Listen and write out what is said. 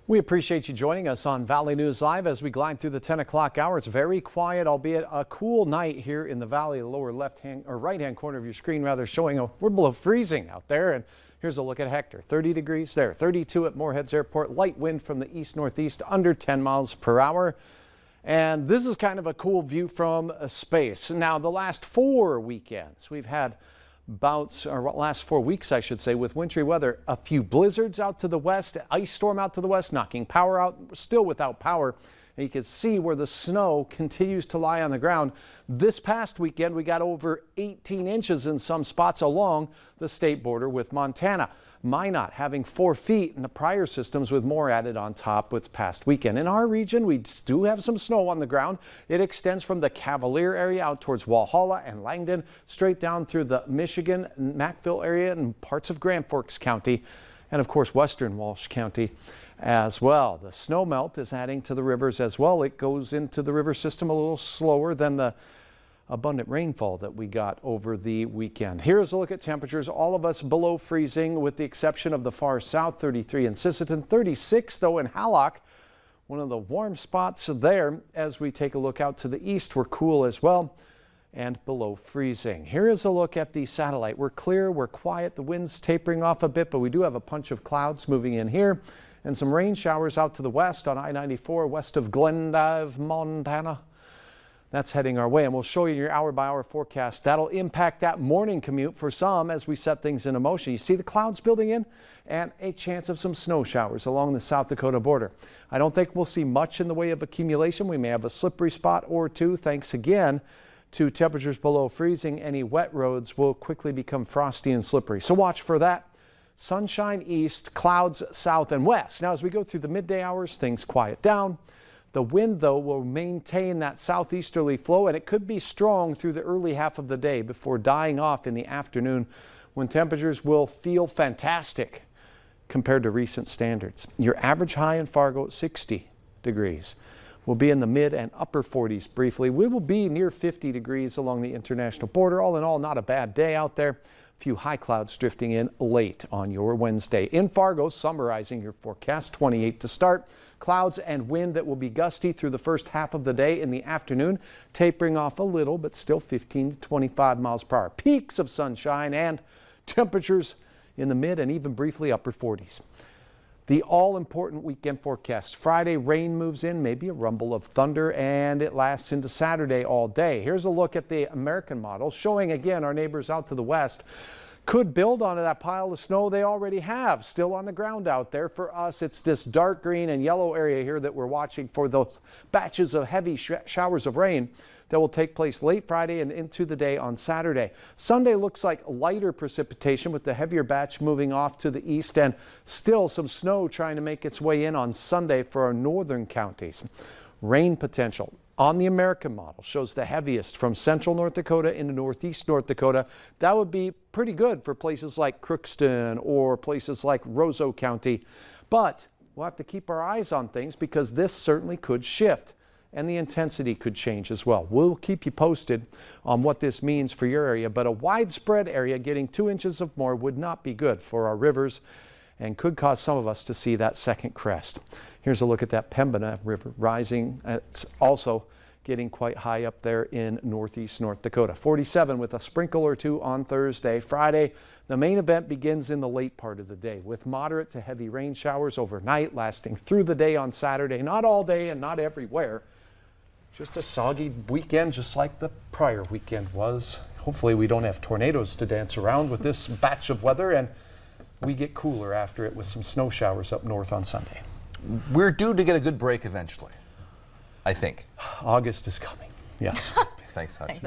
We appreciate you joining us on Valley News Live as we glide through the 10 o'clock hour. It's very quiet, albeit a cool night here in the valley, the lower left-hand or right-hand corner of your screen, rather, showing we're below freezing out there. And here's a look at Hector. 30 degrees there, 32 at Moorheads Airport. Light wind from the east-northeast, under 10 miles per hour. And this is kind of a cool view from space. Now, the last 4 weekends, we've had bouts, or last 4 weeks, I should say, with wintry weather. A few blizzards out to the west, ice storm out to the west, knocking power out, still without power. And you can see where the snow continues to lie on the ground. This past weekend, we got over 18 inches in some spots along the state border with Montana. Minot having 4 feet in the prior systems, with more added on top with past weekend. In our region, we do have some snow on the ground. It extends from the Cavalier area out towards Walhalla and Langdon, straight down through the Michigan, Mackville area and parts of Grand Forks County, and of course western Walsh County as well. The snow melt is adding to the rivers as well. It goes into the river system a little slower than the abundant rainfall that we got over the weekend. Here's a look at temperatures. All of us below freezing with the exception of the far south. 33 in Sisseton, 36 though in Hallock, one of the warm spots there. As we take a look out to the east, we're cool as well and below freezing. Here is a look at the satellite. We're clear, we're quiet, the wind's tapering off a bit, but we do have a bunch of clouds moving in here and some rain showers out to the west on I-94 west of Glendive, Montana. That's heading our way, and we'll show you your hour-by-hour forecast. That'll impact that morning commute for some as we set things into motion. You see the clouds building in and a chance of some snow showers along the South Dakota border. I don't think we'll see much in the way of accumulation. We may have a slippery spot or two, thanks again to temperatures below freezing. Any wet roads will quickly become frosty and slippery, so watch for that. Sunshine east, clouds south and west. Now, as we go through the midday hours, things quiet down. The wind, though, will maintain that southeasterly flow, and it could be strong through the early half of the day before dying off in the afternoon, when temperatures will feel fantastic compared to recent standards. Your average high in Fargo, 60 degrees. We'll be in the mid and upper 40s briefly. We will be near 50 degrees along the international border. All in all, not a bad day out there. A few high clouds drifting in late on your Wednesday. In Fargo, summarizing your forecast, 28 to start. Clouds and wind that will be gusty through the first half of the day. In the afternoon, tapering off a little, but still 15 to 25 miles per hour. Peaks of sunshine and temperatures in the mid and even briefly upper 40s. The all-important weekend forecast. Friday, rain moves in, maybe a rumble of thunder, and it lasts into Saturday all day. Here's a look at the American model, showing again our neighbors out to the west could build onto that pile of snow they already have still on the ground out there. For us, it's this dark green and yellow area here that we're watching for those batches of heavy showers of rain that will take place late Friday and into the day on Saturday. Sunday looks like lighter precipitation with the heavier batch moving off to the east, and still some snow trying to make its way in on Sunday for our northern counties. Rain potential on the American model shows the heaviest from central North Dakota into northeast North Dakota. That would be pretty good for places like Crookston or places like Roseau County. But we'll have to keep our eyes on things because this certainly could shift and the intensity could change as well. We'll keep you posted on what this means for your area, but a widespread area getting 2 inches of more would not be good for our rivers and could cause some of us to see that second crest. Here's a look at that Pembina River rising. It's also getting quite high up there in northeast North Dakota. 47 with a sprinkle or two on Thursday. Friday, the main event begins in the late part of the day with moderate to heavy rain showers overnight, lasting through the day on Saturday. Not all day and not everywhere. Just a soggy weekend, just like the prior weekend was. Hopefully we don't have tornadoes to dance around with this batch of weather, and we get cooler after it with some snow showers up north on Sunday. We're due to get a good break eventually, I think. August is coming, yes. Thanks, Hutch.